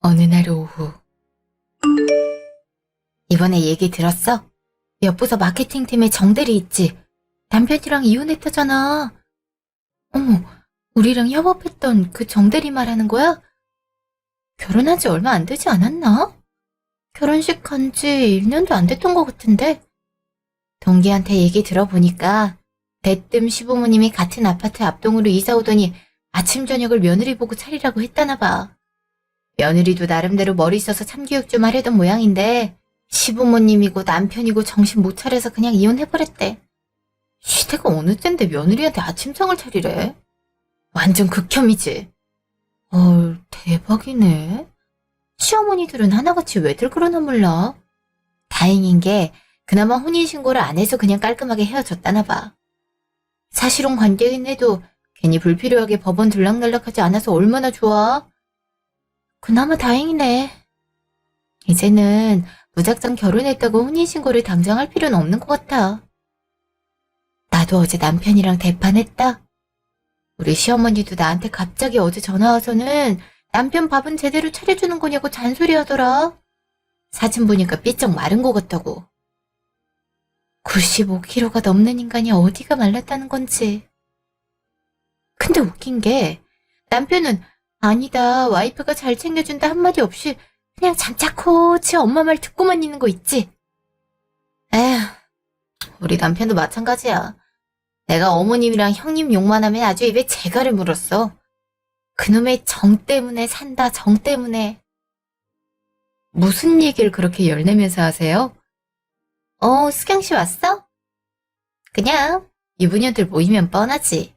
어느 날 오후. 이번에 얘기 들었어? 옆부서 마케팅팀에 정대리 있지? 남편이랑 이혼했다잖아. 어머, 우리랑 협업했던 그 정대리 말하는 거야? 결혼한 지 얼마 안 되지 않았나? 결혼식 한 지 1년도 안 됐던 것 같은데? 동기한테 얘기 들어보니까 대뜸 시부모님이 같은 아파트 앞동으로 이사 오더니 아침 저녁을 며느리 보고 차리라고 했다나 봐. 며느리도 나름대로 머리 써서 참교육 좀 하려던 모양인데 시부모님이고 남편이고 정신 못 차려서 그냥 이혼해버렸대. 시대가 어느 땐데 며느리한테 아침상을 차리래? 완전 극혐이지. 대박이네. 시어머니들은 하나같이 왜들 그러나 몰라. 다행인 게 그나마 혼인신고를 안 해서 그냥 깔끔하게 헤어졌다나 봐. 사실혼 관계긴 해도 괜히 불필요하게 법원 들락날락하지 않아서 얼마나 좋아. 그나마 다행이네. 이제는 무작정 결혼했다고 혼인신고를 당장 할 필요는 없는 것 같아. 나도 어제 남편이랑 대판했다. 우리 시어머니도 나한테 갑자기 어제 전화와서는 남편 밥은 제대로 차려주는 거냐고 잔소리하더라. 사진 보니까 삐쩍 마른 것 같다고. 95kg가 넘는 인간이 어디가 말랐다는 건지. 근데 웃긴 게 남편은 아니다, 와이프가 잘 챙겨준다 한마디 없이 그냥 잠자코 지 엄마 말 듣고만 있는 거 있지? 에휴, 우리 남편도 마찬가지야. 내가 어머님이랑 형님 욕만 하면 아주 입에 재갈을 물었어. 그놈의 정 때문에 산다, 정 때문에. 무슨 얘기를 그렇게 열내면서 하세요? 수경 씨 왔어? 그냥 유부녀들 모이면 뻔하지.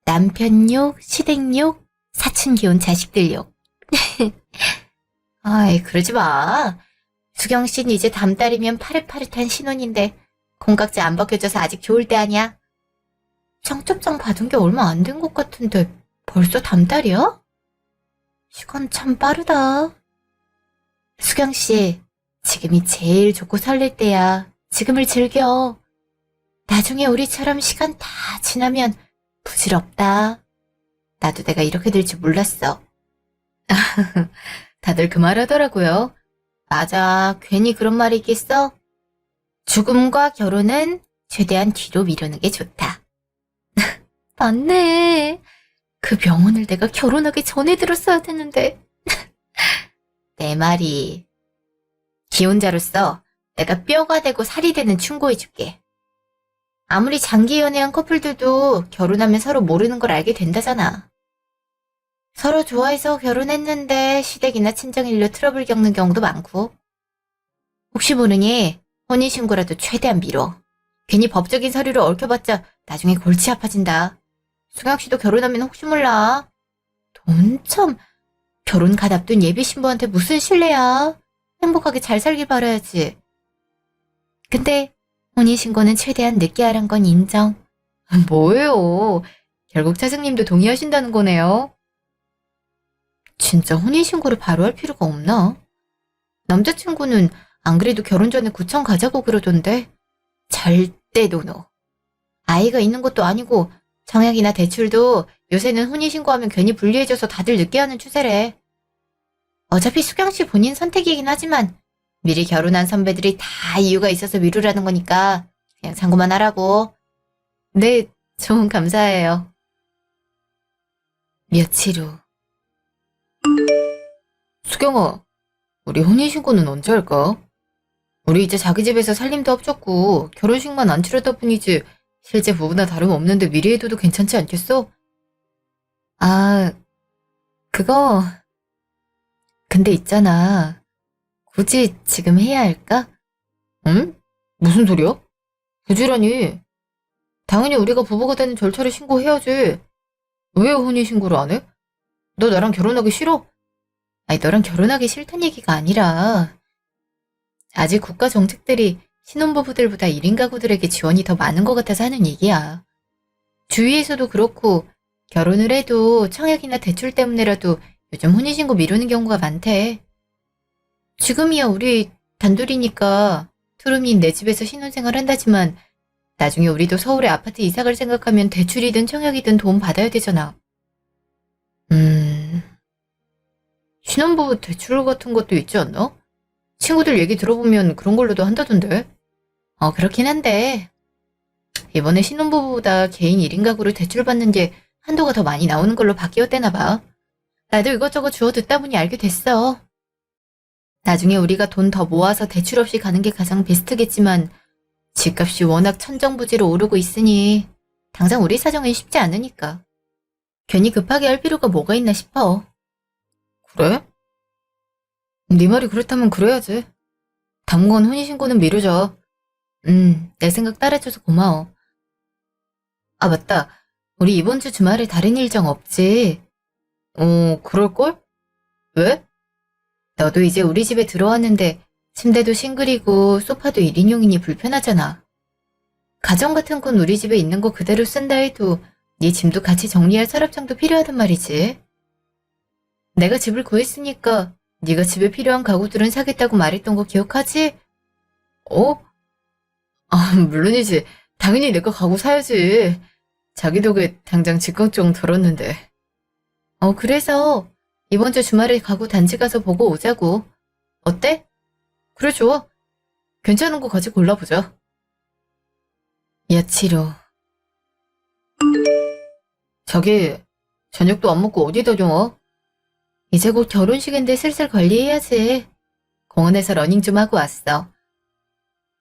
남편 욕, 시댁 욕, 사춘 귀여운 자식들 욕. 아이, 그러지 마. 수경 씨는 이제 다음 달이면 파릇파릇한 신혼인데 콩깍지 안 벗겨져서 아직 좋을 때 아니야? 청첩장 받은 게 얼마 안 된 것 같은데 벌써 다음 달이야? 시간 참 빠르다. 수경 씨, 지금이 제일 좋고 설렐 때야. 지금을 즐겨. 나중에 우리처럼 시간 다 지나면 부질없다. 나도 내가 이렇게 될 줄 몰랐어. 다들 그 말 하더라고요. 맞아, 괜히 그런 말이 있겠어? 죽음과 결혼은 최대한 뒤로 미루는 게 좋다. 맞네. 그 명언을 내가 결혼하기 전에 들었어야 되는데. 내 말이. 기혼자로서 내가 뼈가 되고 살이 되는 충고해줄게. 아무리 장기 연애한 커플들도 결혼하면 서로 모르는 걸 알게 된다잖아. 서로 좋아해서 결혼했는데 시댁이나 친정일로 트러블 겪는 경우도 많고. 혹시 모르니 혼인신고라도 최대한 미뤄. 괜히 법적인 서류를 얽혀봤자 나중에 골치 아파진다. 수경 씨도 결혼하면 혹시 몰라. 돈 참. 결혼 갓 앞둔 예비 신부한테 무슨 신뢰야. 행복하게 잘 살길 바라야지. 근데 혼인신고는 최대한 늦게 하란 건 인정. 뭐예요. 결국 차장님도 동의하신다는 거네요. 진짜 혼인신고를 바로 할 필요가 없나? 남자친구는 안 그래도 결혼 전에 구청 가자고 그러던데 절대 노노. 아이가 있는 것도 아니고 청약이나 대출도 요새는 혼인신고하면 괜히 불리해져서 다들 늦게 하는 추세래. 어차피 수경 씨 본인 선택이긴 하지만 미리 결혼한 선배들이 다 이유가 있어서 미루라는 거니까 그냥 참고만 하라고. 네, 조언 감사해요. 며칠 후. 수경아, 우리 혼인신고는 언제 할까? 우리 이제 자기 집에서 살림도 합쳤고 결혼식만 안 치르다 뿐이지 실제 부부나 다름없는데 미리 해둬도 괜찮지 않겠어? 아, 그거... 근데 있잖아. 굳이 지금 해야 할까? 응? 무슨 소리야? 굳이라니. 당연히 우리가 부부가 되는 절차를 신고해야지. 왜 혼인신고를 안 해? 너 나랑 결혼하기 싫어? 아니, 너랑 결혼하기 싫단 얘기가 아니라 아직 국가 정책들이 신혼부부들보다 1인 가구들에게 지원이 더 많은 것 같아서 하는 얘기야. 주위에서도 그렇고 결혼을 해도 청약이나 대출 때문에라도 요즘 혼인신고 미루는 경우가 많대. 지금이야 우리 단둘이니까 투룸인 내 집에서 신혼생활 한다지만 나중에 우리도 서울에 아파트 이사갈 생각하면 대출이든 청약이든 도움 받아야 되잖아. 신혼부부 대출 같은 것도 있지 않나? 친구들 얘기 들어보면 그런 걸로도 한다던데. 그렇긴 한데 이번에 신혼부부보다 개인 1인 가구로 대출받는 게 한도가 더 많이 나오는 걸로 바뀌었대나 봐. 나도 이것저것 주워 듣다 보니 알게 됐어. 나중에 우리가 돈 더 모아서 대출 없이 가는 게 가장 베스트겠지만 집값이 워낙 천정부지로 오르고 있으니 당장 우리 사정은 쉽지 않으니까. 괜히 급하게 할 필요가 뭐가 있나 싶어. 그래? 네 말이 그렇다면 그래야지. 당분간 혼인신고는 미루자. 내 생각 따라줘서 고마워. 아, 맞다. 우리 이번 주 주말에 다른 일정 없지? 그럴걸? 왜? 너도 이제 우리 집에 들어왔는데 침대도 싱글이고 소파도 1인용이니 불편하잖아. 가전 같은 건 우리 집에 있는 거 그대로 쓴다 해도 네 짐도 같이 정리할 서랍장도 필요하단 말이지. 내가 집을 구했으니까 네가 집에 필요한 가구들은 사겠다고 말했던 거 기억하지? 어? 아, 물론이지. 당연히 내가 가구 사야지. 자기 덕에 당장 집 걱정 덜었는데. 그래서 이번 주 주말에 가구 단지 가서 보고 오자고. 어때? 그래, 좋아. 괜찮은 거 같이 골라보자. 야치로. 자기, 저녁도 안 먹고 어디 다녀와? 이제 곧 결혼식인데 슬슬 관리해야지. 공원에서 러닝 좀 하고 왔어.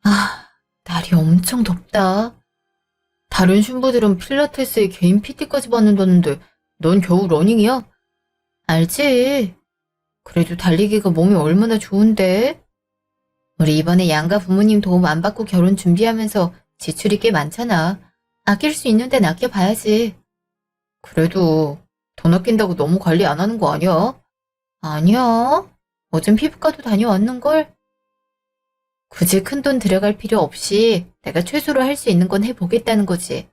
아, 날이 엄청 덥다. 다른 신부들은 필라테스에 개인 PT까지 받는다는데 넌 겨우 러닝이야? 알지? 그래도 달리기가 몸에 얼마나 좋은데? 우리 이번에 양가 부모님 도움 안 받고 결혼 준비하면서 지출이 꽤 많잖아. 아낄 수 있는 데는 아껴봐야지. 그래도 돈 아낀다고 너무 관리 안 하는 거 아니야? 아니야. 어젠 피부과도 다녀왔는걸? 굳이 큰돈 들여갈 필요 없이 내가 최소로 할 수 있는 건 해보겠다는 거지.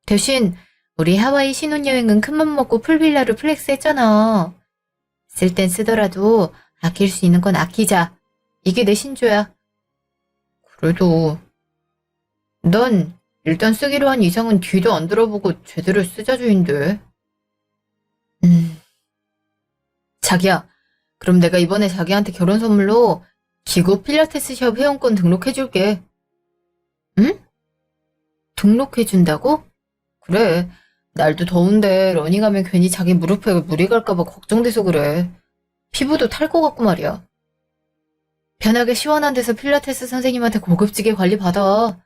대신 우리 하와이 신혼여행은 큰맘 먹고 풀빌라로 플렉스 했잖아. 쓸 땐 쓰더라도 아낄 수 있는 건 아끼자. 이게 내 신조야. 그래도 넌 일단 쓰기로 한 이상은 뒤도 안 들어보고 제대로 쓰자주인데. 자기야, 그럼 내가 이번에 자기한테 결혼 선물로 기구 필라테스 샵 회원권 등록해줄게. 응? 등록해준다고? 그래. 날도 더운데 러닝하면 괜히 자기 무릎에 물이 갈까봐 걱정돼서 그래. 피부도 탈 것 같고 말이야. 편하게 시원한 데서 필라테스 선생님한테 고급지게 관리 받아.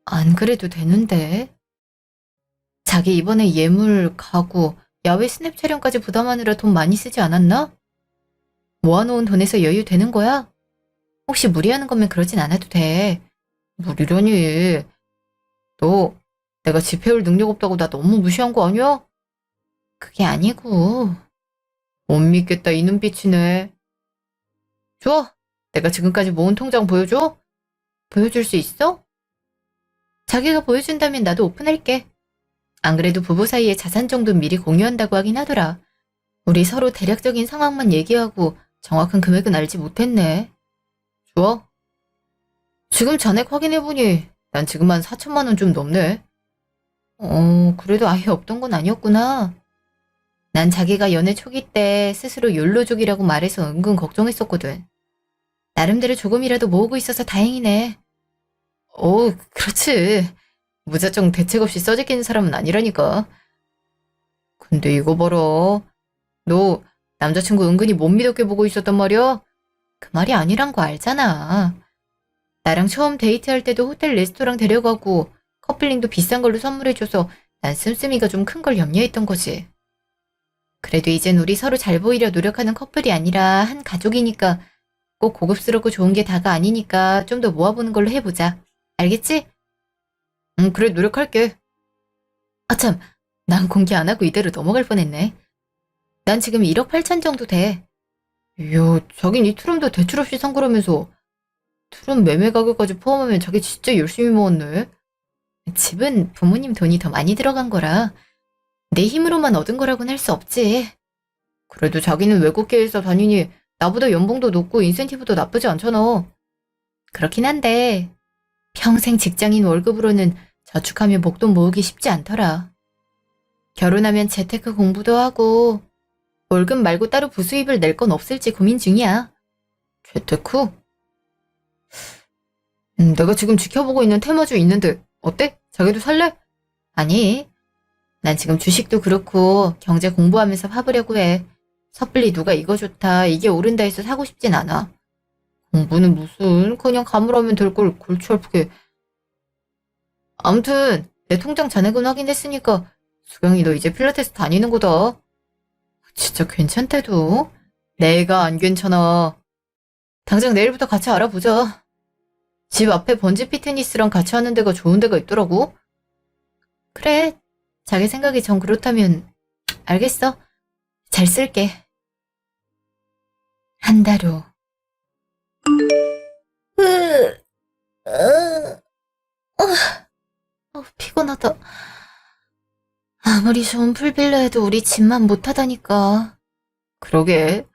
안 그래도 되는데. 자기 이번에 예물, 가구, 야외 스냅 촬영까지 부담하느라 돈 많이 쓰지 않았나? 모아놓은 돈에서 여유 되는 거야? 혹시 무리하는 거면 그러진 않아도 돼. 무리라니. 너 내가 집 해올 능력 없다고 나 너무 무시한 거 아니야? 그게 아니고. 못 믿겠다, 이 눈빛이네. 좋아. 내가 지금까지 모은 통장 보여줘? 보여줄 수 있어? 자기가 보여준다면 나도 오픈할게. 안 그래도 부부 사이에 자산 정도 미리 공유한다고 하긴 하더라. 우리 서로 대략적인 상황만 얘기하고 정확한 금액은 알지 못했네. 좋아. 지금 잔액 확인해보니 난 지금 한 4천만 원 좀 넘네. 그래도 아예 없던 건 아니었구나. 난 자기가 연애 초기 때 스스로 욜로족이라고 말해서 은근 걱정했었거든. 나름대로 조금이라도 모으고 있어서 다행이네. 그렇지. 무작정 대책 없이 써재끼는 사람은 아니라니까. 근데 이거 봐라. 너 남자친구 은근히 못 믿었게 보고 있었단 말이야? 그 말이 아니란 거 알잖아. 나랑 처음 데이트할 때도 호텔 레스토랑 데려가고 커플링도 비싼 걸로 선물해줘서 난 씀씀이가 좀 큰 걸 염려했던 거지. 그래도 이젠 우리 서로 잘 보이려 노력하는 커플이 아니라 한 가족이니까 꼭 고급스럽고 좋은 게 다가 아니니까 좀 더 모아보는 걸로 해보자. 알겠지? 응, 그래, 노력할게. 참, 난 공개 안 하고 이대로 넘어갈 뻔했네. 난 지금 1억 8천 정도 돼. 이야, 자긴 이 투룸도 대출 없이 산 거라면서. 투룸 매매 가격까지 포함하면 자기 진짜 열심히 모았네. 집은 부모님 돈이 더 많이 들어간 거라 내 힘으로만 얻은 거라고는 할 수 없지. 그래도 자기는 외국계 회사 다니니 나보다 연봉도 높고 인센티브도 나쁘지 않잖아. 그렇긴 한데 평생 직장인 월급으로는 저축하며 목돈 모으기 쉽지 않더라. 결혼하면 재테크 공부도 하고 월급 말고 따로 부수입을 낼 건 없을지 고민 중이야. 재테크? 내가 지금 지켜보고 있는 테마주 있는데 어때? 자기도 살래? 아니, 난 지금 주식도 그렇고 경제 공부하면서 파보려고 해. 섣불리 누가 이거 좋다, 이게 오른다 해서 사고 싶진 않아. 공부는 무슨, 그냥 가물하면 될 걸 골치 아프게. 아무튼 내 통장 잔액은 확인했으니까 수경이 너 이제 필라테스 다니는 거다. 진짜 괜찮대도. 내가 안 괜찮아. 당장 내일부터 같이 알아보자. 집 앞에 번지 피트니스랑 같이 하는 데가 좋은 데가 있더라고. 그래, 자기 생각이 정 그렇다면 알겠어. 잘 쓸게. 한 달 후. 피곤하다. 아무리 좋은 풀빌라 해도 우리 집만 못하다니까. 그러게.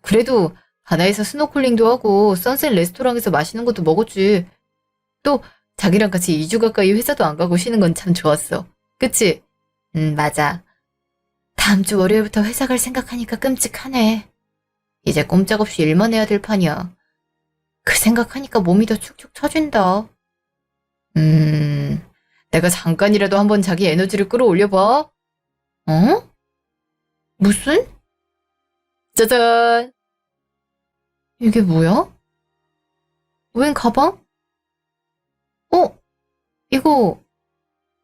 그래도 바다에서 스노클링도 하고 선셋 레스토랑에서 맛있는 것도 먹었지. 또 자기랑 같이 2주 가까이 회사도 안 가고 쉬는 건 참 좋았어. 그치? 맞아. 다음 주 월요일부터 회사 갈 생각하니까 끔찍하네. 이제 꼼짝없이 일만 해야 될 판이야. 그 생각하니까 몸이 더 축축 처진다. 내가 잠깐이라도 한번 자기 에너지를 끌어올려봐. 어? 무슨? 짜잔! 이게 뭐야? 웬 가방? 이거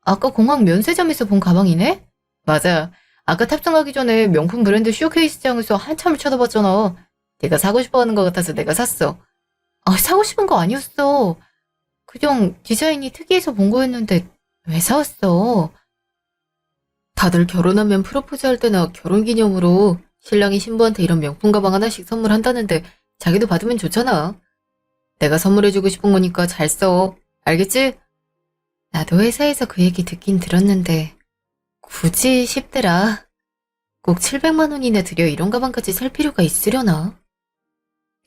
아까 공항 면세점에서 본 가방이네? 맞아. 아까 탑승하기 전에 명품 브랜드 쇼케이스장에서 한참을 쳐다봤잖아. 내가 사고 싶어 하는 것 같아서 내가 샀어. 사고 싶은 거 아니었어. 그냥 디자인이 특이해서 본 거였는데 왜 사왔어? 다들 결혼하면 프로포즈 할 때나 결혼기념으로 신랑이 신부한테 이런 명품 가방 하나씩 선물한다는데 자기도 받으면 좋잖아. 내가 선물해주고 싶은 거니까 잘 써. 알겠지? 나도 회사에서 그 얘기 듣긴 들었는데 굳이 싶더라. 꼭 700만 원이나 들여 이런 가방까지 살 필요가 있으려나?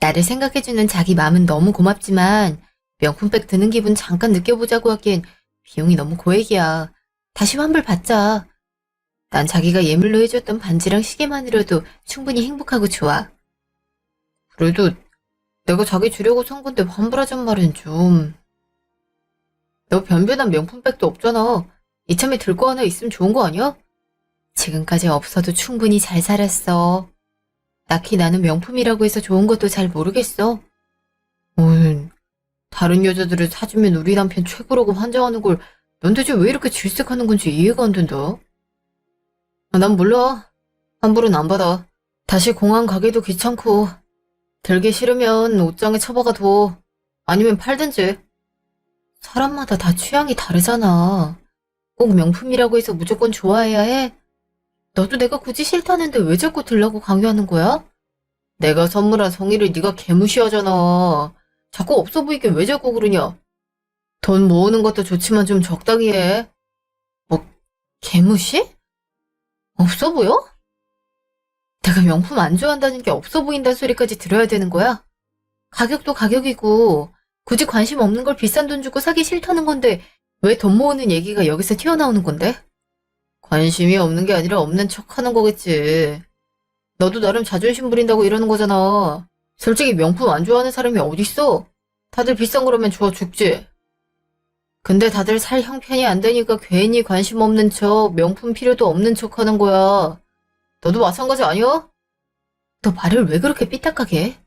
나를 생각해주는 자기 맘은 너무 고맙지만 명품백 드는 기분 잠깐 느껴보자고 하기엔 비용이 너무 고액이야. 다시 환불받자. 난 자기가 예물로 해줬던 반지랑 시계만으로도 충분히 행복하고 좋아. 그래도 내가 자기 주려고 산 건데 환불하잔 말은 좀... 너 변변한 명품백도 없잖아. 이참에 들 거 하나 있으면 좋은 거 아니야? 지금까지 없어도 충분히 잘 살았어. 딱히 나는 명품이라고 해서 좋은 것도 잘 모르겠어. 다른 여자들을 사주면 우리 남편 최고라고 환장하는 걸 넌 대체 왜 이렇게 질색하는 건지 이해가 안 된다. 난 몰라. 환불은 안 받아. 다시 공항 가기도 귀찮고 들기 싫으면 옷장에 처박아둬. 아니면 팔든지. 사람마다 다 취향이 다르잖아. 꼭 명품이라고 해서 무조건 좋아해야 해? 너도 내가 굳이 싫다는데 왜 자꾸 들라고 강요하는 거야? 내가 선물한 성의를 네가 개무시하잖아. 자꾸 없어 보이게 왜 자꾸 그러냐? 돈 모으는 것도 좋지만 좀 적당히 해. 뭐, 개무시? 없어 보여? 내가 명품 안 좋아한다는 게 없어 보인다는 소리까지 들어야 되는 거야? 가격도 가격이고 굳이 관심 없는 걸 비싼 돈 주고 사기 싫다는 건데 왜 돈 모으는 얘기가 여기서 튀어나오는 건데? 관심이 없는 게 아니라 없는 척 하는 거겠지. 너도 나름 자존심 부린다고 이러는 거잖아. 솔직히 명품 안 좋아하는 사람이 어딨어? 다들 비싼 거라면 좋아 죽지. 근데 다들 살 형편이 안 되니까 괜히 관심 없는 척, 명품 필요도 없는 척 하는 거야. 너도 마찬가지 아니야? 너 말을 왜 그렇게 삐딱하게 해?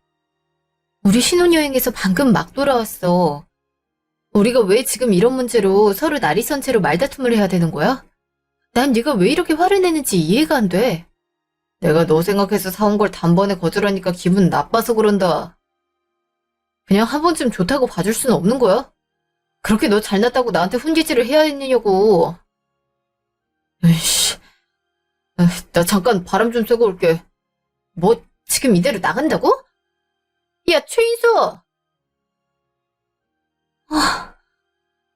우리 신혼여행에서 방금 막 돌아왔어. 우리가 왜 지금 이런 문제로 서로 날이 선 채로 말다툼을 해야 되는 거야? 난 네가 왜 이렇게 화를 내는지 이해가 안 돼. 내가 너 생각해서 사온 걸 단번에 거절하니까 기분 나빠서 그런다. 그냥 한 번쯤 좋다고 봐줄 수는 없는 거야? 그렇게 너 잘났다고 나한테 훈계질을 해야 했느냐고. 에이씨. 나 잠깐 바람 좀 쐬고 올게. 뭐 지금 이대로 나간다고? 야, 최인서!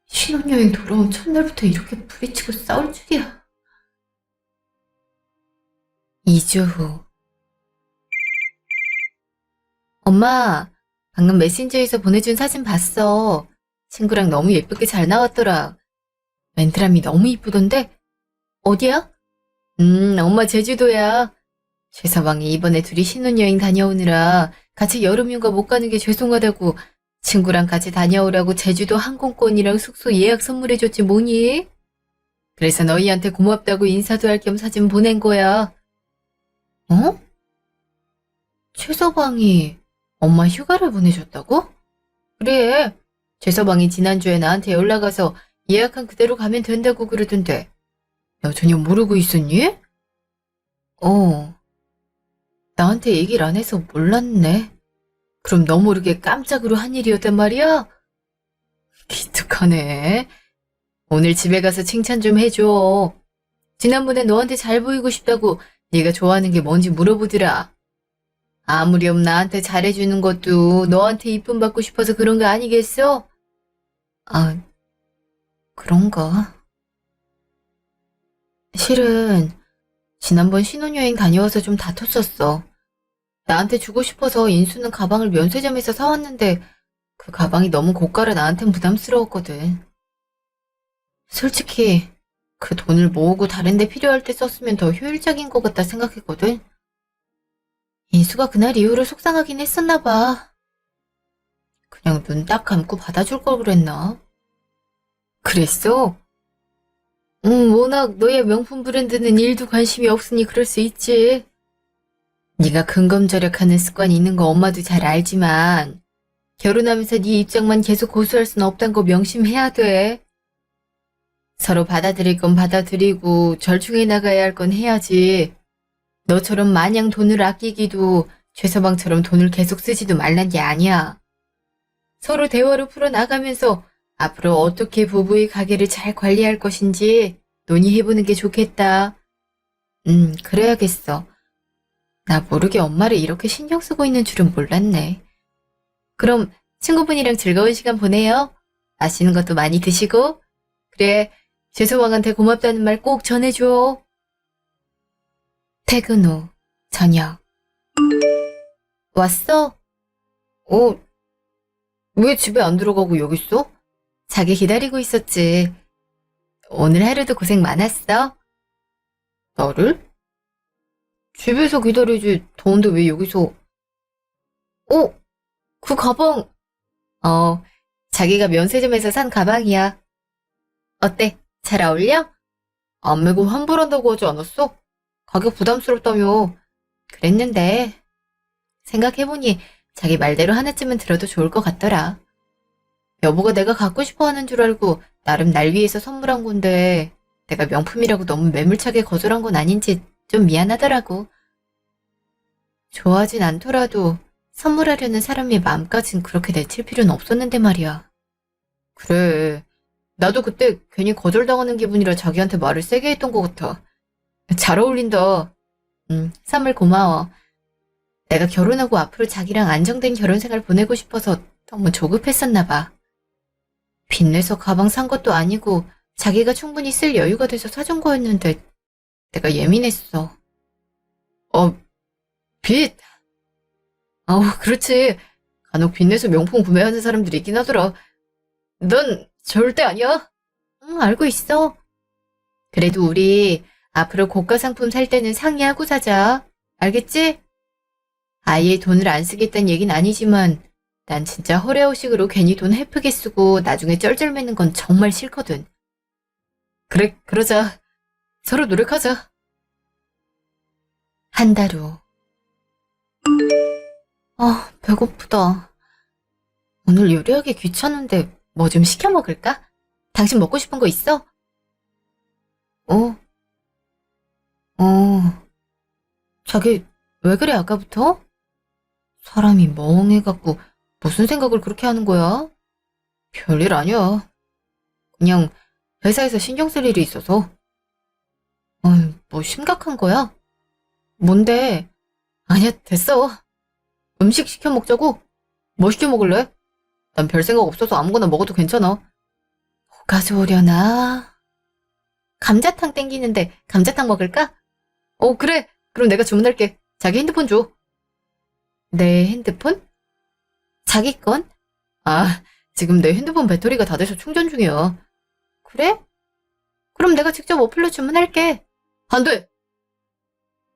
신혼여행 돌아온 첫날부터 이렇게 부딪히고 싸울 줄이야. 2주 후. 엄마, 방금 메신저에서 보내준 사진 봤어. 친구랑 너무 예쁘게 잘 나왔더라. 멘트람이 너무 이쁘던데? 어디야? 엄마 제주도야. 최서방이 이번에 둘이 신혼여행 다녀오느라 같이 여름휴가 못 가는 게 죄송하다고 친구랑 같이 다녀오라고 제주도 항공권이랑 숙소 예약 선물해줬지 뭐니? 그래서 너희한테 고맙다고 인사도 할 겸 사진 보낸 거야. 어? 최서방이 엄마 휴가를 보내줬다고? 그래. 최서방이 지난주에 나한테 연락 와서 예약한 그대로 가면 된다고 그러던데. 너 전혀 모르고 있었니? 어. 나한테 얘기를 안 해서 몰랐네. 그럼 너 모르게 깜짝으로 한 일이었단 말이야? 기특하네. 오늘 집에 가서 칭찬 좀 해줘. 지난번에 너한테 잘 보이고 싶다고 네가 좋아하는 게 뭔지 물어보더라. 아무렴 나한테 잘해주는 것도 너한테 이쁨 받고 싶어서 그런 거 아니겠어? 아, 그런가? 실은 지난번 신혼여행 다녀와서 좀 다퉜었어. 나한테 주고 싶어서 인수는 가방을 면세점에서 사왔는데 그 가방이 너무 고가라 나한텐 부담스러웠거든. 솔직히 그 돈을 모으고 다른 데 필요할 때 썼으면 더 효율적인 것 같다 생각했거든. 인수가 그날 이후로 속상하긴 했었나 봐. 그냥 눈 딱 감고 받아줄 걸 그랬나? 그랬어? 워낙 너의 명품 브랜드는 일도 관심이 없으니 그럴 수 있지. 네가 근검절약하는 습관이 있는 거 엄마도 잘 알지만 결혼하면서 네 입장만 계속 고수할 순 없단 거 명심해야 돼. 서로 받아들일 건 받아들이고 절충해 나가야 할 건 해야지. 너처럼 마냥 돈을 아끼기도 최서방처럼 돈을 계속 쓰지도 말란 게 아니야. 서로 대화로 풀어나가면서 앞으로 어떻게 부부의 가게를 잘 관리할 것인지 논의해보는 게 좋겠다. 그래야겠어. 나 모르게 엄마를 이렇게 신경 쓰고 있는 줄은 몰랐네. 그럼 친구분이랑 즐거운 시간 보내요. 맛있는 것도 많이 드시고. 그래, 최서방한테 고맙다는 말 꼭 전해줘. 퇴근 후 저녁. 왔어? 왜 집에 안 들어가고 여기 있어? 자기 기다리고 있었지. 오늘 하루도 고생 많았어. 나를? 집에서 기다리지. 더운데 왜 여기서? 그 가방. 어, 자기가 면세점에서 산 가방이야. 어때? 잘 어울려? 안 메고 환불한다고 하지 않았어? 가격 부담스럽다며. 그랬는데 생각해보니 자기 말대로 하나쯤은 들어도 좋을 것 같더라. 여보가 내가 갖고 싶어 하는 줄 알고 나름 날 위해서 선물한 건데 내가 명품이라고 너무 매몰차게 거절한 건 아닌지 좀 미안하더라고. 좋아하진 않더라도 선물하려는 사람의 마음까진 그렇게 내칠 필요는 없었는데 말이야. 그래. 나도 그때 괜히 거절당하는 기분이라 자기한테 말을 세게 했던 것 같아. 잘 어울린다. 선물 고마워. 내가 결혼하고 앞으로 자기랑 안정된 결혼 생활 보내고 싶어서 너무 조급했었나 봐. 빚내서 가방 산 것도 아니고 자기가 충분히 쓸 여유가 돼서 사준 거였는데 내가 예민했어. 빚? 그렇지. 간혹 빚내서 명품 구매하는 사람들이 있긴 하더라. 넌 절대 아니야? 응, 알고 있어. 그래도 우리 앞으로 고가 상품 살 때는 상의하고 사자. 알겠지? 아예 돈을 안 쓰겠다는 얘긴 아니지만 난 진짜 허례허식으로 괜히 돈 헤프게 쓰고 나중에 쩔쩔매는 건 정말 싫거든. 그래, 그러자. 서로 노력하자. 한 달 후. 배고프다. 오늘 요리하기 귀찮은데 뭐 좀 시켜 먹을까? 당신 먹고 싶은 거 있어? 어, 자기 왜 그래 아까부터? 사람이 멍해갖고 무슨 생각을 그렇게 하는 거야? 별일 아니야. 그냥 회사에서 신경 쓸 일이 있어서. 뭐 심각한 거야? 뭔데? 아니야, 됐어. 음식 시켜 먹자고? 뭐 시켜 먹을래? 난 별 생각 없어서 아무거나 먹어도 괜찮아. 뭐가 좋으려나? 감자탕 땡기는데 감자탕 먹을까? 그래. 그럼 내가 주문할게. 자기 핸드폰 줘. 내 핸드폰? 자기 건? 지금 내 핸드폰 배터리가 다 돼서 충전 중이야. 그래? 그럼 내가 직접 어플로 주문할게. 안 돼!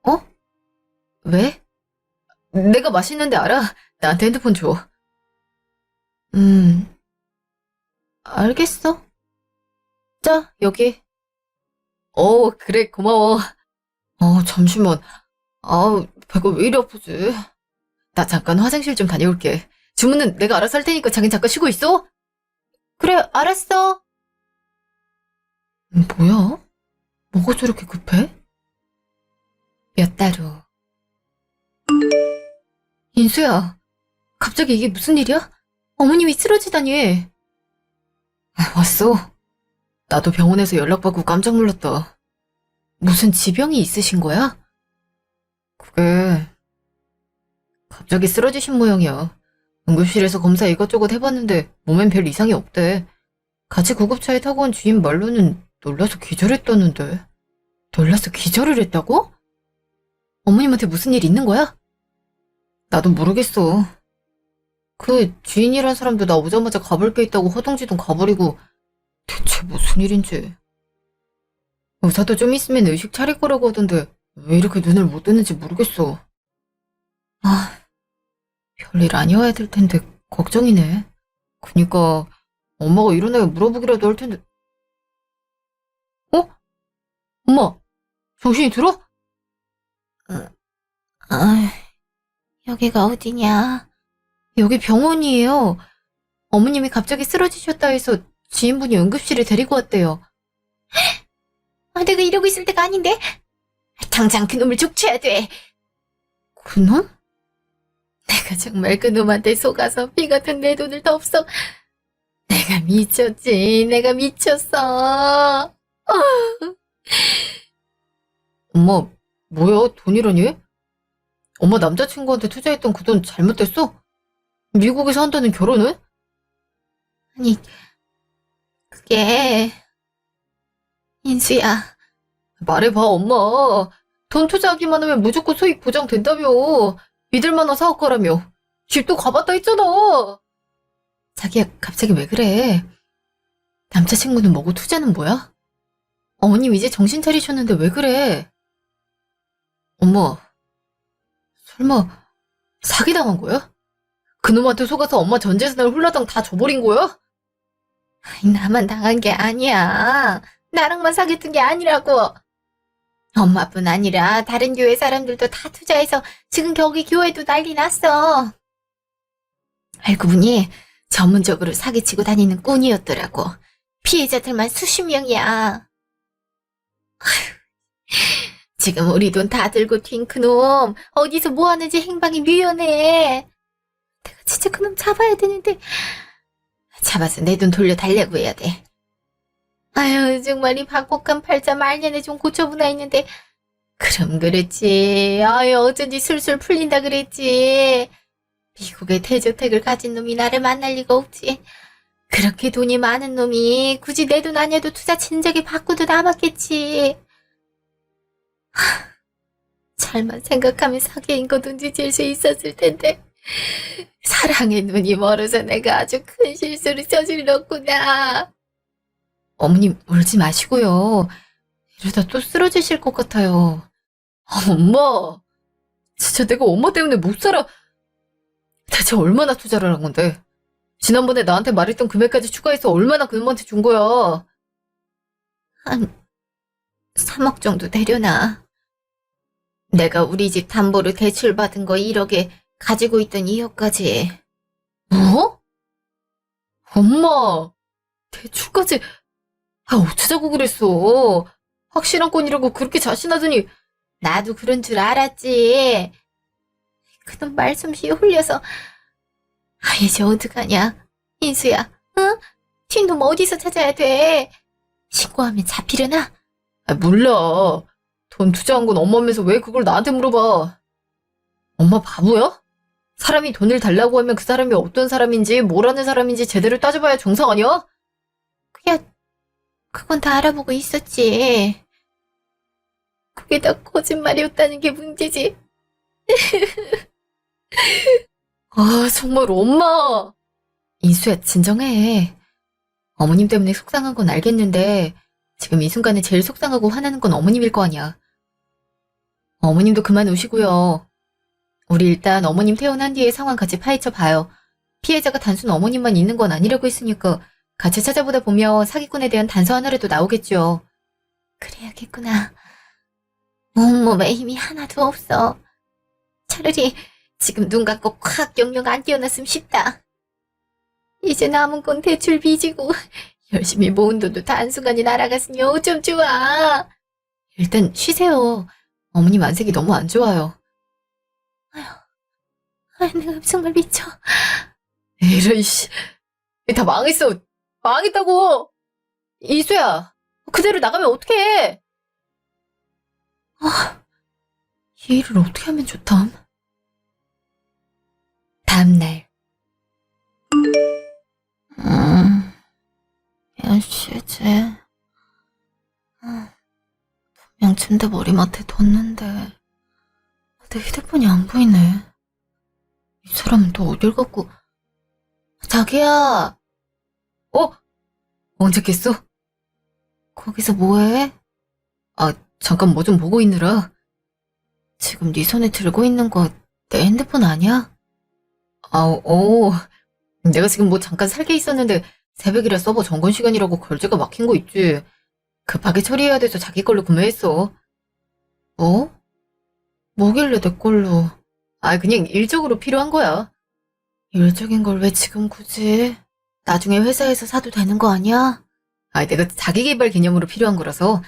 어? 왜? 내가 맛있는데 알아? 나한테 핸드폰 줘. 알겠어. 자, 여기. 그래, 고마워. 잠시만. 배가 왜 이리 아프지? 나 잠깐 화장실 좀 다녀올게. 주문은 내가 알아서 할 테니까 자긴 잠깐 쉬고 있어? 그래, 알았어. 뭐야? 뭐가 저렇게 급해? 몇 달 후. 인수야, 갑자기 이게 무슨 일이야? 어머님이 쓰러지다니. 왔어. 나도 병원에서 연락받고 깜짝 놀랐다. 무슨 지병이 있으신 거야? 그게 갑자기 쓰러지신 모양이야. 응급실에서 검사 이것저것 해봤는데 몸엔 별 이상이 없대. 같이 구급차에 타고 온 주인 말로는 놀라서 기절했다는데. 놀라서 기절을 했다고? 어머님한테 무슨 일 있는 거야? 나도 모르겠어. 그 주인이란 사람도 나 오자마자 가볼 게 있다고 허둥지둥 가버리고 대체 무슨 일인지. 의사도 좀 있으면 의식 차릴 거라고 하던데 왜 이렇게 눈을 못 뜨는지 모르겠어. 별일 아니어야 될 텐데 걱정이네. 그니까 엄마가 일어나야 물어보기라도 할 텐데. 엄마, 정신이 들어? 여기가 어디냐? 여기 병원이에요. 어머님이 갑자기 쓰러지셨다 해서 지인분이 응급실에 데리고 왔대요. 내가 이러고 있을 때가 아닌데? 당장 그놈을 족쳐야 돼. 그놈? 내가 정말 그놈한테 속아서 피 같은 내 돈을 더 없어. 내가 미쳤지. 내가 미쳤어. 엄마, 뭐야? 돈이라니? 엄마 남자친구한테 투자했던 그 돈 잘못됐어? 미국에서 한다는 결혼은? 아니, 그게... 인수야. 말해봐, 엄마. 돈 투자하기만 하면 무조건 수익 보장된다며. 믿을만한 사업가라며. 집도 가봤다 했잖아. 자기야, 갑자기 왜 그래? 남자친구는 뭐고 투자는 뭐야? 어머님 이제 정신 차리셨는데 왜 그래? 엄마, 설마 사기당한 거야? 그놈한테 속아서 엄마 전 재산을 홀라당 다 줘버린 거야? 나만 당한 게 아니야. 나랑만 사귀었던 게 아니라고. 엄마뿐 아니라 다른 교회 사람들도 다 투자해서 지금 거기 교회도 난리 났어. 알고 보니 전문적으로 사기치고 다니는 꾼이었더라고. 피해자들만 수십 명이야. 지금 우리 돈 다 들고 튄 그놈 어디서 뭐 하는지 행방이 묘연해. 내가 진짜 그놈 잡아야 되는데 잡아서 내 돈 돌려달라고 해야 돼. 아유 정말 이 박복한 팔자 말년에 좀 고쳐보나 했는데 그럼 그랬지. 아유 어쩐지 술술 풀린다 그랬지. 미국의 대저택을 가진 놈이 나를 만날 리가 없지. 그렇게 돈이 많은 놈이 굳이 내 돈 아니어도 투자 진작에 받고도 남았겠지. 잘만 생각하면 사기인 거 눈치챌 수 있었을 텐데 사랑의 눈이 멀어서 내가 아주 큰 실수를 저질렀구나. 어머님 울지 마시고요. 이러다 또 쓰러지실 것 같아요. 엄마, 진짜 내가 엄마 때문에 못 살아. 대체 얼마나 투자를 한 건데? 지난번에 나한테 말했던 금액까지 추가해서 얼마나 그놈한테 준 거야? 한 3억 정도 되려나? 내가 우리 집 담보로 대출받은 거 1억에 가지고 있던 2억까지. 뭐? 엄마, 대출까지... 어쩌자고 그랬어. 확실한 건이라고 그렇게 자신하더니. 나도 그런 줄 알았지. 그놈 말솜씨에 홀려서. 이제 어떡하냐. 인수야, 응? 튄놈 어디서 찾아야 돼? 신고하면 잡히려나? 몰라. 돈 투자한 건 엄마면서 왜 그걸 나한테 물어봐. 엄마 바보야? 사람이 돈을 달라고 하면 그 사람이 어떤 사람인지 뭘 하는 사람인지 제대로 따져봐야 정상 아니야? 그건 다 알아보고 있었지. 그게 다 거짓말이었다는 게 문제지. 정말 엄마. 인수야, 진정해. 어머님 때문에 속상한 건 알겠는데 지금 이 순간에 제일 속상하고 화나는 건 어머님일 거 아니야. 어머님도 그만 우시고요. 우리 일단 어머님 퇴원한 뒤에 상황 같이 파헤쳐 봐요. 피해자가 단순 어머님만 있는 건 아니라고 했으니까 같이 찾아보다 보면 사기꾼에 대한 단서 하나라도 나오겠죠. 그래야겠구나. 온몸에 힘이 하나도 없어. 차라리 지금 눈 감고 콱 영영 안 깨어났으면 싶다. 이제 남은 건 대출 빚이고 열심히 모은 돈도 단순간에 날아갔으니 어쩜 좋아. 일단 쉬세요. 어머님 안색이 너무 안 좋아요. 아휴, 내가 정말 미쳐. 이런 씨, 다 망했어. 망했다고. 이수야, 그대로 나가면 어떡해. 이 일을 어떻게 하면 좋담? 다음날. 몇 시지? 분명 침대 머리맡에 뒀는데 내 휴대폰이 안 보이네. 이 사람은 또 어딜 갔고. 자기야. 언제 깼어? 거기서 뭐해? 잠깐 뭐 좀 보고 있느라. 지금 네 손에 들고 있는 거 내 핸드폰 아니야? 내가 지금 뭐 잠깐 살게 있었는데 새벽이라 서버 점검 시간이라고 결제가 막힌 거 있지. 급하게 처리해야 돼서 자기 걸로 구매했어. 뭐길래 내 걸로. 그냥 일적으로 필요한 거야. 일적인 걸 왜 지금 굳이? 나중에 회사에서 사도 되는 거 아니야? 내가 자기 개발 개념으로 필요한 거라서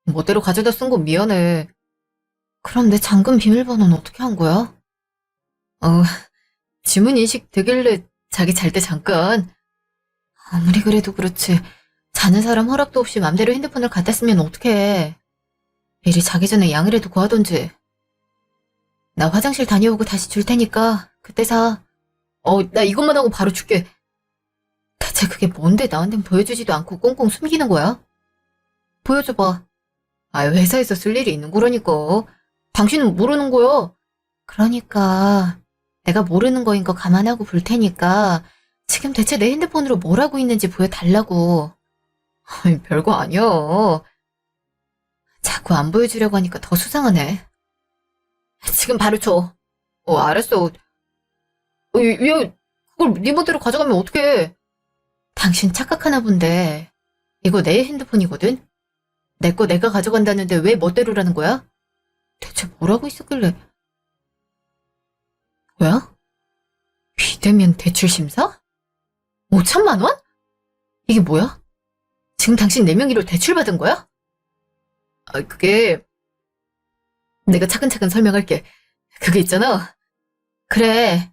멋대로 가져다 쓴 건 미안해. 그럼 내 잠금 비밀번호는 어떻게 한 거야? 지문 인식 되길래 자기 잘 때 잠깐. 아무리 그래도 그렇지. 자는 사람 허락도 없이 맘대로 핸드폰을 갖다 쓰면 어떡해. 미리 자기 전에 양해라도 구하던지. 나 화장실 다녀오고 다시 줄 테니까 그때 사. 나 이것만 하고 바로 줄게. 대체 그게 뭔데 나한텐 보여주지도 않고 꽁꽁 숨기는 거야? 보여줘봐. 회사에서 쓸 일이 있는 거라니까. 당신은 모르는 거야. 그러니까 내가 모르는 거인 거 감안하고 볼 테니까 지금 대체 내 핸드폰으로 뭘 하고 있는지 보여달라고. 별거 아니야. 자꾸 안 보여주려고 하니까 더 수상하네. 지금 바로 줘. 알았어. 야, 그걸 네 멋대로 가져가면 어떡해. 당신 착각하나 본데 이거 내 핸드폰이거든? 내 거 내가 가져간다는데 왜 멋대로라는 거야? 대체 뭘 하고 있었길래. 뭐야? 비대면 대출 심사? 5천만 원? 이게 뭐야? 지금 당신 내 명의로 대출 받은 거야? 그게 내가 차근차근 설명할게. 그게 있잖아. 그래.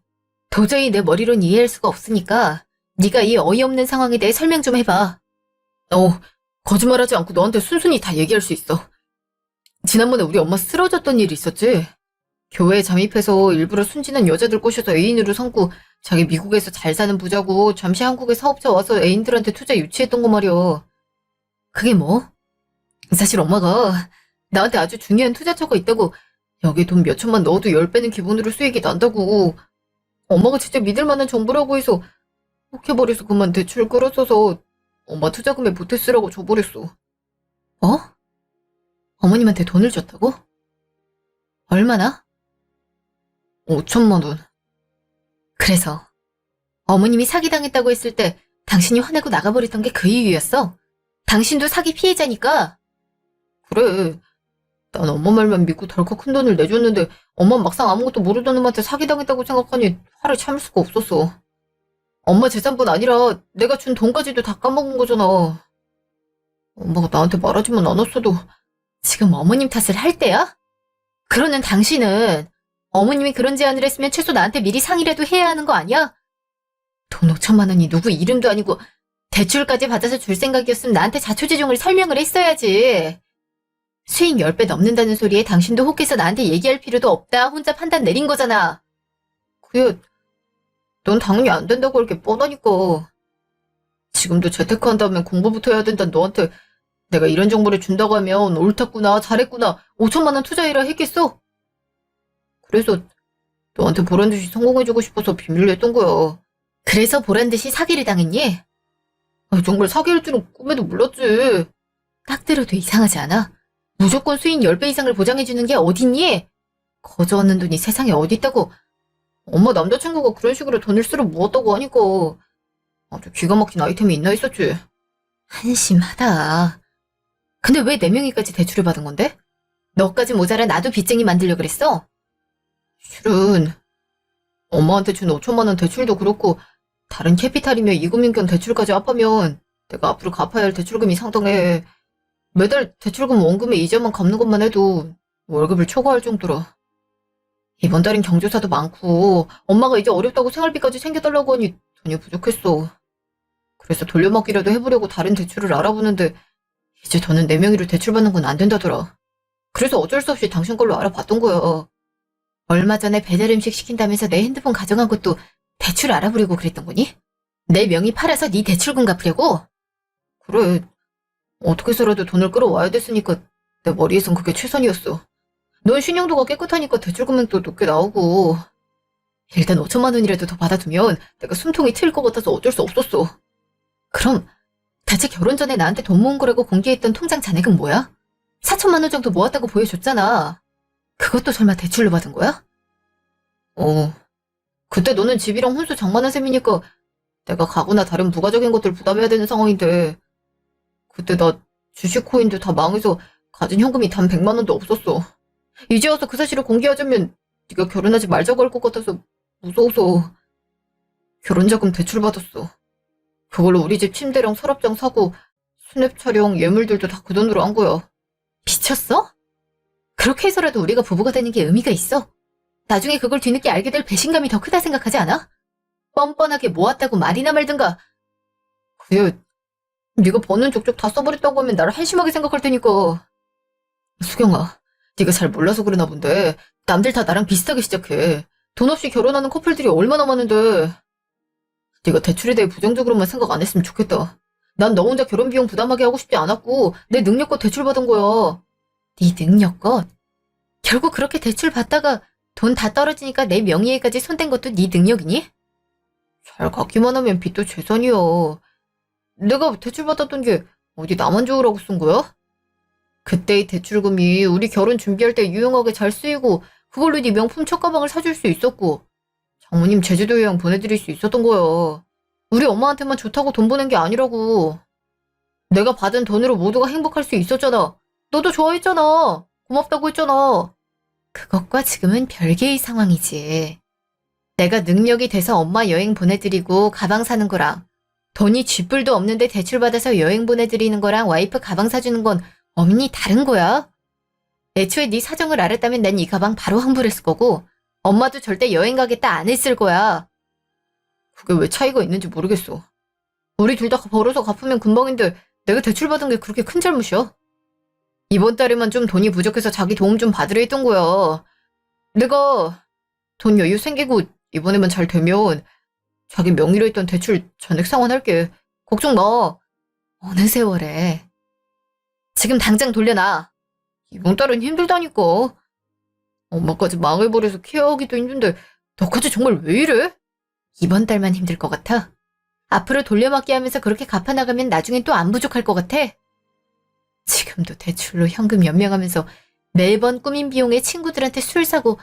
도저히 내 머리론 이해할 수가 없으니까 네가 이 어이없는 상황에 대해 설명 좀 해봐. 거짓말하지 않고 너한테 순순히 다 얘기할 수 있어. 지난번에 우리 엄마 쓰러졌던 일이 있었지? 교회에 잠입해서 일부러 순진한 여자들 꼬셔서 애인으로 삼고 자기 미국에서 잘 사는 부자고 잠시 한국에 사업자 와서 애인들한테 투자 유치했던 거 말이야. 그게 뭐? 사실 엄마가 나한테 아주 중요한 투자처가 있다고 여기 돈 몇 천만 넣어도 10배는 기본으로 수익이 난다고 엄마가 진짜 믿을 만한 정보라고 해서 혹해버려서 그만 대출 끌어써서 엄마 투자금에 보태 쓰라고 줘버렸어. 어머님한테 돈을 줬다고? 얼마나? 5천만 원. 그래서 어머님이 사기당했다고 했을 때 당신이 화내고 나가버렸던 게 그 이유였어? 당신도 사기 피해자니까. 그래. 난 엄마 말만 믿고 덜컥 큰 돈을 내줬는데 엄마 막상 아무것도 모르던 놈한테 사기당했다고 생각하니 화를 참을 수가 없었어. 엄마 재산뿐 아니라 내가 준 돈까지도 다 까먹은 거잖아. 엄마가 나한테 말하지만 않았어도 지금 어머님 탓을 할 때야? 그러는 당신은 어머님이 그런 제안을 했으면 최소 나한테 미리 상의라도 해야 하는 거 아니야? 돈 5천만 원이 누구 이름도 아니고 대출까지 받아서 줄 생각이었으면 나한테 자초지종을 설명을 했어야지. 수익 10배 넘는다는 소리에 당신도 혹해서 나한테 얘기할 필요도 없다. 혼자 판단 내린 거잖아. 그게 넌 당연히 안 된다고 이렇게 뻔하니까. 지금도 재테크한 다음에 공부부터 해야 된다는 너한테 내가 이런 정보를 준다고 하면 옳았구나, 잘했구나, 5천만 원 투자해라 했겠어? 그래서 너한테 보란듯이 성공해주고 싶어서 비밀로 했던 거야. 그래서 보란듯이 사기를 당했니? 정말 사기일 줄은 꿈에도 몰랐지. 딱 들어도 이상하지 않아? 무조건 수익 10배 이상을 보장해주는 게 어딨니? 거저 얻는 돈이 세상에 어디 있다고. 엄마 남자친구가 그런 식으로 돈을 쓰러 모았다고 하니까 아주 기가 막힌 아이템이 있나 했었지. 한심하다. 근데 왜 4명이까지 대출을 받은 건데? 너까지 모자라 나도 빚쟁이 만들려고 그랬어? 실은 엄마한테 준 5천만 원 대출도 그렇고 다른 캐피탈이며 이금융권 대출까지 합하면 내가 앞으로 갚아야 할 대출금이 상당해. 매달 대출금 원금의 이자만 갚는 것만 해도 월급을 초과할 정도라. 이번 달엔 경조사도 많고 엄마가 이제 어렵다고 생활비까지 챙겨달라고 하니 돈이 부족했어. 그래서 돌려막기라도 해보려고 다른 대출을 알아보는데 이제 더는 4명이로 대출받는 건 안 된다더라. 그래서 어쩔 수 없이 당신 걸로 알아봤던 거야. 얼마 전에 배달 음식 시킨다면서 내 핸드폰 가져간 것도 대출 알아보려고 그랬던 거니? 내 명의 팔아서 네 대출금 갚으려고? 그래. 어떻게 해서라도 돈을 끌어와야 됐으니까 내 머리에선 그게 최선이었어. 넌 신용도가 깨끗하니까 대출 금액도 높게 나오고 일단 5천만 원이라도 더 받아두면 내가 숨통이 트일 것 같아서 어쩔 수 없었어. 그럼 대체 결혼 전에 나한테 돈 모은 거라고 공개했던 통장 잔액은 뭐야? 4천만 원 정도 모았다고 보여줬잖아. 그것도 설마 대출로 받은 거야? 그때 너는 집이랑 혼수 장만한 셈이니까 내가 가구나 다른 부가적인 것들 부담해야 되는 상황인데 그때 나 주식 코인도 다 망해서 가진 현금이 단 100만 원도 없었어. 이제 와서 그 사실을 공개하자면 네가 결혼하지 말자고 할 것 같아서 무서워서 결혼자금 대출받았어. 그걸로 우리 집 침대랑 서랍장 사고 스냅 촬영 예물들도 다 그 돈으로 한 거야. 미쳤어? 그렇게 해서라도 우리가 부부가 되는 게 의미가 있어? 나중에 그걸 뒤늦게 알게 될 배신감이 더 크다 생각하지 않아? 뻔뻔하게 모았다고 말이나 말든가. 그게 네가 버는 족족 다 써버렸다고 하면 나를 한심하게 생각할 테니까. 수경아, 네가 잘 몰라서 그러나 본데 남들 다 나랑 비슷하게 시작해. 돈 없이 결혼하는 커플들이 얼마나 많은데. 네가 대출에 대해 부정적으로만 생각 안 했으면 좋겠다. 난 너 혼자 결혼 비용 부담하게 하고 싶지 않았고 내 능력껏 대출받은 거야. 네 능력껏? 결국 그렇게 대출 받다가 돈 다 떨어지니까 내 명의에까지 손댄 것도 네 능력이니? 잘 갚기만 하면 빚도 재산이야. 내가 대출받았던 게 어디 나만 좋으라고 쓴 거야? 그때의 대출금이 우리 결혼 준비할 때 유용하게 잘 쓰이고 그걸로 네 명품 첫가방을 사줄 수 있었고 장모님 제주도 여행 보내드릴 수 있었던 거야. 우리 엄마한테만 좋다고 돈 보낸 게 아니라고. 내가 받은 돈으로 모두가 행복할 수 있었잖아. 너도 좋아했잖아. 고맙다고 했잖아. 그것과 지금은 별개의 상황이지. 내가 능력이 돼서 엄마 여행 보내드리고 가방 사는 거랑 돈이 쥐뿔도 없는데 대출받아서 여행 보내드리는 거랑 와이프 가방 사주는 건 엄연히 다른 거야. 애초에 네 사정을 알았다면 난 이 가방 바로 환불했을 거고 엄마도 절대 여행 가겠다 안 했을 거야. 그게 왜 차이가 있는지 모르겠어. 우리 둘 다 벌어서 갚으면 금방인데 내가 대출받은 게 그렇게 큰 잘못이야? 이번 달에만 좀 돈이 부족해서 자기 도움 좀 받으려 했던 거야. 내가 돈 여유 생기고 이번에만 잘 되면 자기 명의로 했던 대출 전액 상환할게. 걱정 마. 어느 세월에. 지금 당장 돌려놔. 이번 달은 힘들다니까. 엄마까지 망해버려서 케어하기도 힘든데 너까지 정말 왜 이래? 이번 달만 힘들 것 같아? 앞으로 돌려막기 하면서 그렇게 갚아나가면 나중엔 또 안 부족할 것 같아? 지금도 대출로 현금 연명하면서 매번 꾸민 비용에 친구들한테 술 사고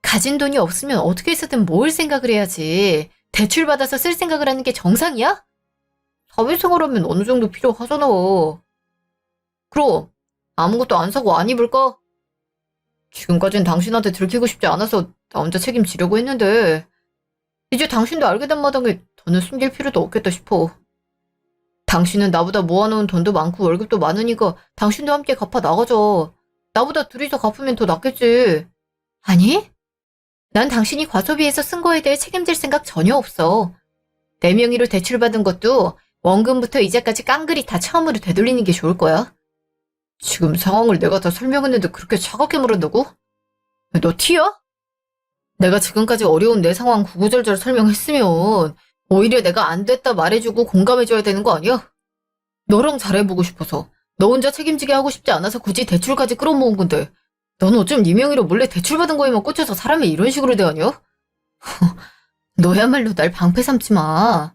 가진 돈이 없으면 어떻게 해서든 모을 생각을 해야지. 대출 받아서 쓸 생각을 하는 게 정상이야? 사회생활하면 어느 정도 필요하잖아. 그럼 아무것도 안 사고 안 입을까? 지금까진 당신한테 들키고 싶지 않아서 나 혼자 책임지려고 했는데 이제 당신도 알게 된 마당에 더는 숨길 필요도 없겠다 싶어. 당신은 나보다 모아놓은 돈도 많고 월급도 많으니까 당신도 함께 갚아 나가자. 나보다 둘이서 갚으면 더 낫겠지. 아니? 난 당신이 과소비해서 쓴 거에 대해 책임질 생각 전혀 없어. 내 명의로 대출받은 것도 원금부터 이자까지 깡그리 다 처음으로 되돌리는 게 좋을 거야. 지금 상황을 내가 다 설명했는데 그렇게 차갑게 물은다고? 너 티야? 내가 지금까지 어려운 내 상황 구구절절 설명했으면 오히려 내가 안 됐다 말해주고 공감해줘야 되는 거 아니야? 너랑 잘해보고 싶어서 너 혼자 책임지게 하고 싶지 않아서 굳이 대출까지 끌어모은 건데 넌 어쩜 네 명의로 몰래 대출받은 거에만 꽂혀서 사람을 이런 식으로 대하냐? 너야말로 날 방패 삼지 마.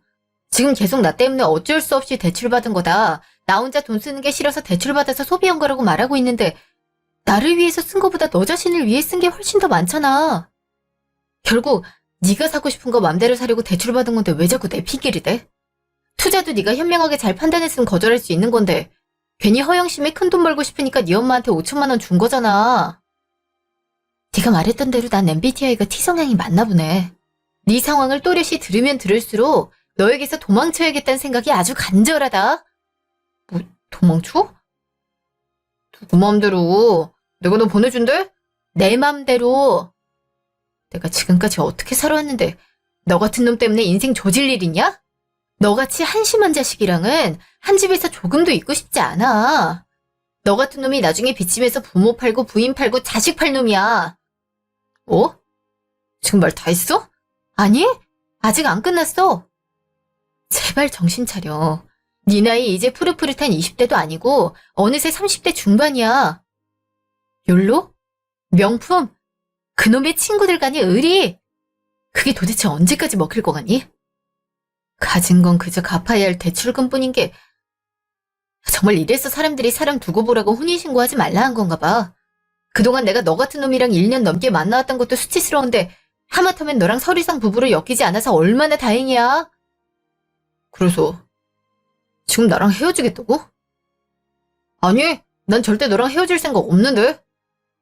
지금 계속 나 때문에 어쩔 수 없이 대출받은 거다. 나 혼자 돈 쓰는 게 싫어서 대출받아서 소비한 거라고 말하고 있는데 나를 위해서 쓴 거보다 너 자신을 위해 쓴 게 훨씬 더 많잖아. 결국 네가 사고 싶은 거 맘대로 사려고 대출받은 건데 왜 자꾸 내 핑계를 대? 투자도 네가 현명하게 잘 판단했으면 거절할 수 있는 건데 괜히 허영심에 큰돈 벌고 싶으니까 네 엄마한테 5천만 원 준 거잖아. 네가 말했던 대로 난 MBTI가 T성향이 맞나 보네. 네 상황을 또렷이 들으면 들을수록 너에게서 도망쳐야겠다는 생각이 아주 간절하다. 뭐 도망쳐? 누구 맘대로. 내가 너 보내준대? 내 맘대로. 내가 지금까지 어떻게 살아왔는데 너 같은 놈 때문에 인생 조질 일 있냐? 너같이 한심한 자식이랑은 한 집에서 조금도 있고 싶지 않아. 너 같은 놈이 나중에 빚짐에서 부모 팔고 부인 팔고 자식 팔 놈이야. 어? 지금 말 다 했어? 아니, 아직 안 끝났어. 제발 정신 차려. 네 나이 이제 푸릇푸릇한 20대도 아니고 어느새 30대 중반이야. 욜로? 명품? 그놈의 친구들 간의 의리? 그게 도대체 언제까지 먹힐 거 같니? 가진 건 그저 갚아야 할 대출금뿐인 게 정말 이래서 사람들이 사람 두고 보라고 혼인신고하지 말라 한 건가 봐. 그동안 내가 너 같은 놈이랑 1년 넘게 만나왔던 것도 수치스러운데 하마터면 너랑 설이상 부부로 엮이지 않아서 얼마나 다행이야. 그래서 지금 나랑 헤어지겠다고? 아니, 난 절대 너랑 헤어질 생각 없는데.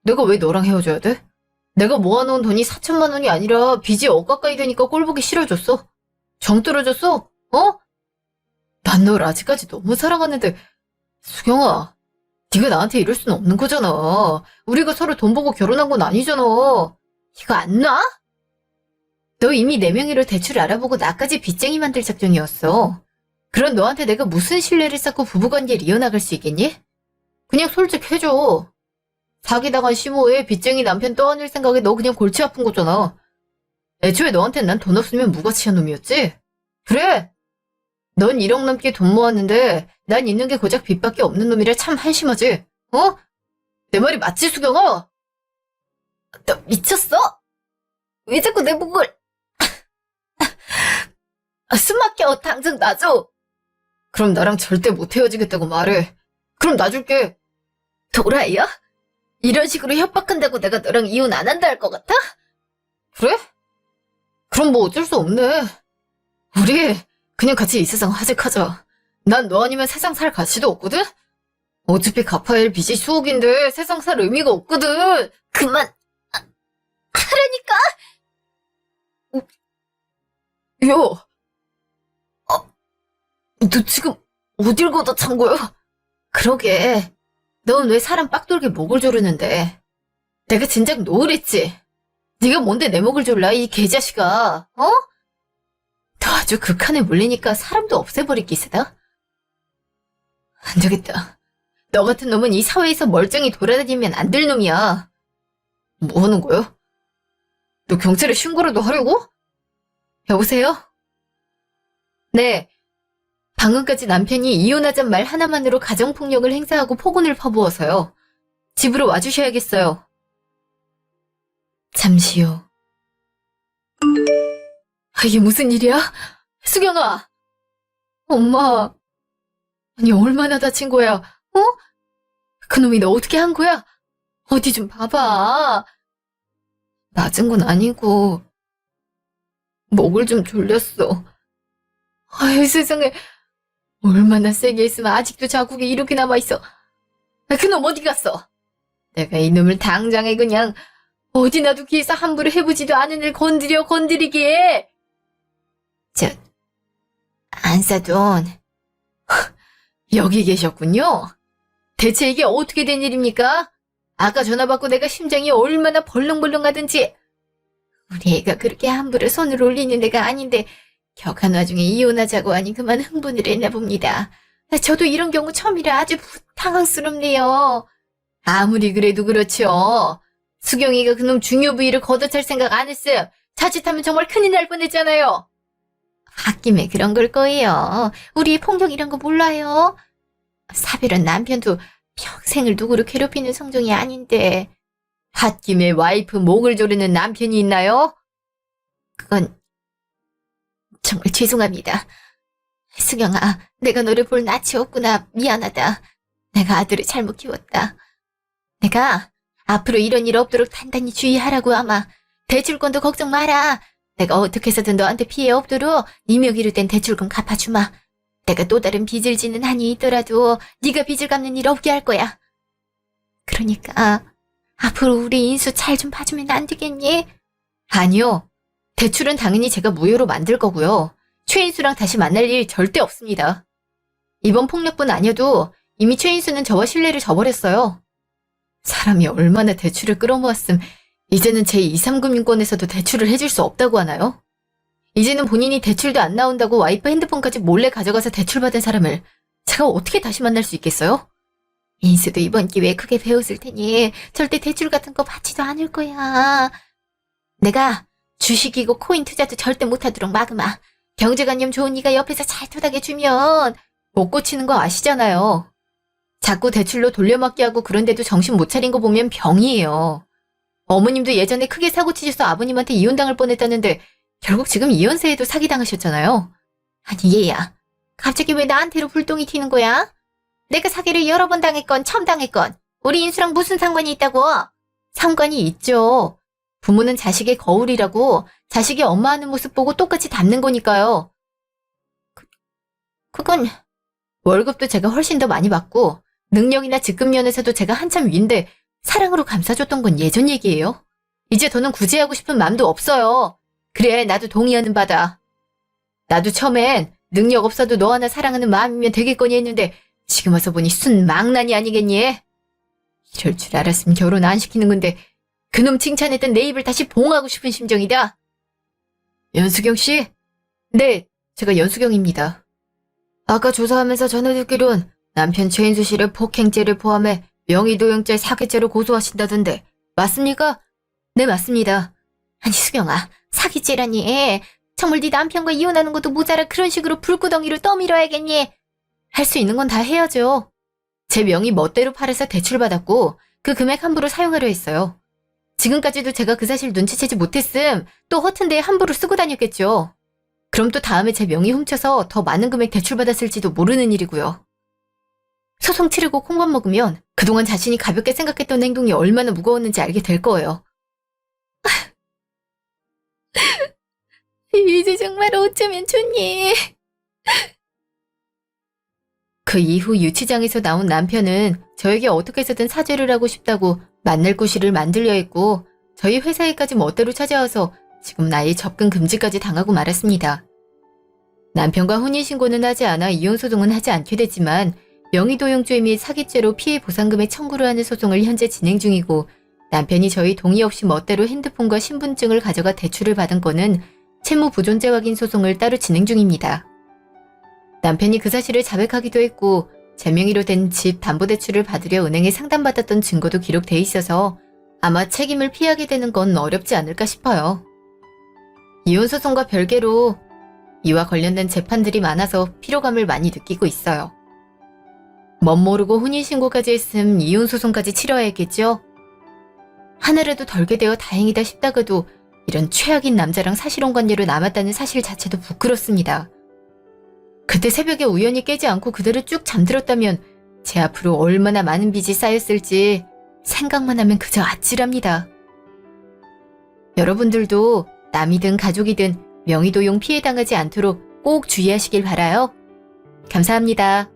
내가 왜 너랑 헤어져야 돼? 내가 모아놓은 돈이 4천만 원이 아니라 빚이 억가까이 되니까 꼴보기 싫어졌어. 정 떨어졌어? 어? 난 널 아직까지 너무 사랑하는데 수경아, 네가 나한테 이럴 수는 없는 거잖아. 우리가 서로 돈 보고 결혼한 건 아니잖아. 이거 안 놔? 너 이미 내 명의로 대출 알아보고 나까지 빚쟁이 만들 작정이었어. 그런 너한테 내가 무슨 신뢰를 쌓고 부부관계를 이어나갈 수 있겠니? 그냥 솔직해줘. 사기당한 시모에 빚쟁이 남편 떠안을 생각에 너 그냥 골치 아픈 거잖아. 애초에 너한텐 난 돈 없으면 무가치한 놈이었지? 그래! 넌 1억 넘게 돈 모았는데 난 있는 게 고작 빚밖에 없는 놈이라 참 한심하지? 어? 내 말이 맞지, 수경아? 너 미쳤어? 왜 자꾸 내 목을... 숨 막혀, 당장 놔줘. 그럼 나랑 절대 못 헤어지겠다고 말해. 그럼 놔줄게. 도라이야? 이런 식으로 협박한다고 내가 너랑 이혼 안 한다 할 것 같아? 그래? 그럼 뭐 어쩔 수 없네. 우리 그냥 같이 이 세상 하직하자. 난 너 아니면 세상 살 가치도 없거든? 어차피 갚아야 할 빚이 수억인데 세상 살 의미가 없거든. 그만 하라니까. 야, 너 지금 어딜 걷어 찬 거야? 그러게. 넌 왜 사람 빡돌게 목을 조르는데? 내가 진작 노을했지. 네가 뭔데 내 목을 졸라, 이 개자식아. 어? 너 아주 극한에 물리니까 사람도 없애버릴 기세다. 안 되겠다. 너 같은 놈은 이 사회에서 멀쩡히 돌아다니면 안 될 놈이야. 뭐 하는 거야? 너 경찰에 신고라도 하려고? 여보세요? 네. 방금까지 남편이 이혼하잔 말 하나만으로 가정폭력을 행사하고 폭언을 퍼부어서요. 집으로 와주셔야겠어요. 잠시요. 이게 무슨 일이야? 수경아! 엄마. 아니, 얼마나 다친 거야? 어? 그놈이 너 어떻게 한 거야? 어디 좀 봐봐. 맞은 건 아니고 목을 좀 졸렸어. 아유, 세상에. 얼마나 세게 했으면 아직도 자국이 이렇게 남아있어. 그놈 어디 갔어? 내가 이놈을 당장에 그냥 어디 놔두기에서 함부로 해보지도 않은 일 건드리게. 안사돈. 여기 계셨군요. 대체 이게 어떻게 된 일입니까? 아까 전화 받고 내가 심장이 얼마나 벌렁벌렁하든지. 우리 애가 그렇게 함부로 손을 올리는 애가 아닌데 격한 와중에 이혼하자고 하니 그만 흥분을 했나 봅니다. 저도 이런 경우 처음이라 아주 당황스럽네요. 아무리 그래도 그렇죠. 수경이가 그놈 중요 부위를 걷어찰 생각 안 했음. 자칫하면 정말 큰일 날 뻔했잖아요. 홧김에 그런 걸 거예요. 우리 폭력 이런 거 몰라요? 사별한 남편도 평생을 누구를 괴롭히는 성정이 아닌데 홧김에 와이프 목을 조르는 남편이 있나요? 그건 정말 죄송합니다. 수경아, 내가 너를 볼 낯이 없구나. 미안하다. 내가 아들을 잘못 키웠다. 내가 앞으로 이런 일 없도록 단단히 주의하라고 아마. 대출권도 걱정 마라. 내가 어떻게 해서든 너한테 피해 없도록 네 명의로 된 대출금 갚아주마. 내가 또 다른 빚을 지는 한이 있더라도 네가 빚을 갚는 일 없게 할 거야. 그러니까 앞으로 우리 인수 잘 좀 봐주면 안 되겠니? 아니요. 대출은 당연히 제가 무효로 만들 거고요. 최인수랑 다시 만날 일 절대 없습니다. 이번 폭력뿐 아니어도 이미 최인수는 저와 신뢰를 저버렸어요. 사람이 얼마나 대출을 끌어모았음 이제는 제2, 3금융권에서도 대출을 해줄 수 없다고 하나요? 이제는 본인이 대출도 안 나온다고 와이프 핸드폰까지 몰래 가져가서 대출받은 사람을 제가 어떻게 다시 만날 수 있겠어요? 인수도 이번 기회에 크게 배웠을 테니 절대 대출 같은 거 받지도 않을 거야. 내가 주식이고 코인 투자도 절대 못하도록 막으마. 경제관념 좋은 네가 옆에서 잘 토닥여주면 못 고치는 거 아시잖아요. 자꾸 대출로 돌려막기 하고 그런데도 정신 못 차린 거 보면 병이에요. 어머님도 예전에 크게 사고 치셔서 아버님한테 이혼당할 뻔했다는데 결국 지금 이혼세에도 사기당하셨잖아요. 아니 얘야, 갑자기 왜 나한테로 불똥이 튀는 거야? 내가 사기를 여러 번 당했건 처음 당했건 우리 인수랑 무슨 상관이 있다고? 상관이 있죠. 부모는 자식의 거울이라고 자식이 엄마 하는 모습 보고 똑같이 닮는 거니까요. 그건 월급도 제가 훨씬 더 많이 받고 능력이나 직급 면에서도 제가 한참 위인데 사랑으로 감싸줬던 건 예전 얘기예요. 이제 더는 구제하고 싶은 마음도 없어요. 그래, 나도 동의하는 바다. 나도 처음엔 능력 없어도 너 하나 사랑하는 마음이면 되겠거니 했는데 지금 와서 보니 순 망나니 아니겠니? 이럴 줄 알았으면 결혼 안 시키는 건데 그놈 칭찬했던 내 입을 다시 봉하고 싶은 심정이다. 연수경 씨? 네, 제가 연수경입니다. 아까 조사하면서 전해 듣기론 남편 최인수 씨를 폭행죄를 포함해 명의도용죄 사기죄로 고소하신다던데 맞습니까? 네, 맞습니다. 아니 수경아, 사기죄라니. 정말 네 남편과 이혼하는 것도 모자라 그런 식으로 불구덩이를 떠밀어야겠니? 할 수 있는 건 다 해야죠. 제 명의 멋대로 팔아서 대출받았고 그 금액 함부로 사용하려 했어요. 지금까지도 제가 그 사실 눈치채지 못했음 또 허튼 데에 함부로 쓰고 다녔겠죠. 그럼 또 다음에 제 명의 훔쳐서 더 많은 금액 대출받았을지도 모르는 일이고요. 소송 치르고 콩밥 먹으면 그동안 자신이 가볍게 생각했던 행동이 얼마나 무거웠는지 알게 될 거예요. 이제 정말 어쩌면 좋니? 그 이후 유치장에서 나온 남편은 저에게 어떻게 해서든 사죄를 하고 싶다고 만날 구실을 만들려 했고 저희 회사에까지 멋대로 찾아와서 지금 나의 접근 금지까지 당하고 말았습니다. 남편과 혼인신고는 하지 않아 이혼소송은 하지 않게 됐지만 명의도용죄 및 사기죄로 피해 보상금액 청구를 하는 소송을 현재 진행 중이고 남편이 저희 동의 없이 멋대로 핸드폰과 신분증을 가져가 대출을 받은 건은 채무 부존재 확인 소송을 따로 진행 중입니다. 남편이 그 사실을 자백하기도 했고 제 명의로 된 집 담보대출을 받으려 은행에 상담받았던 증거도 기록돼 있어서 아마 책임을 피하게 되는 건 어렵지 않을까 싶어요. 이혼소송과 별개로 이와 관련된 재판들이 많아서 피로감을 많이 느끼고 있어요. 멋모르고 혼인신고까지 했음 이혼소송까지 치러야겠죠? 하나라도 덜게 되어 다행이다 싶다가도 이런 최악인 남자랑 사실혼관계로 남았다는 사실 자체도 부끄럽습니다. 그때 새벽에 우연히 깨지 않고 그대로 쭉 잠들었다면 제 앞으로 얼마나 많은 빚이 쌓였을지 생각만 하면 그저 아찔합니다. 여러분들도 남이든 가족이든 명의도용 피해당하지 않도록 꼭 주의하시길 바라요. 감사합니다.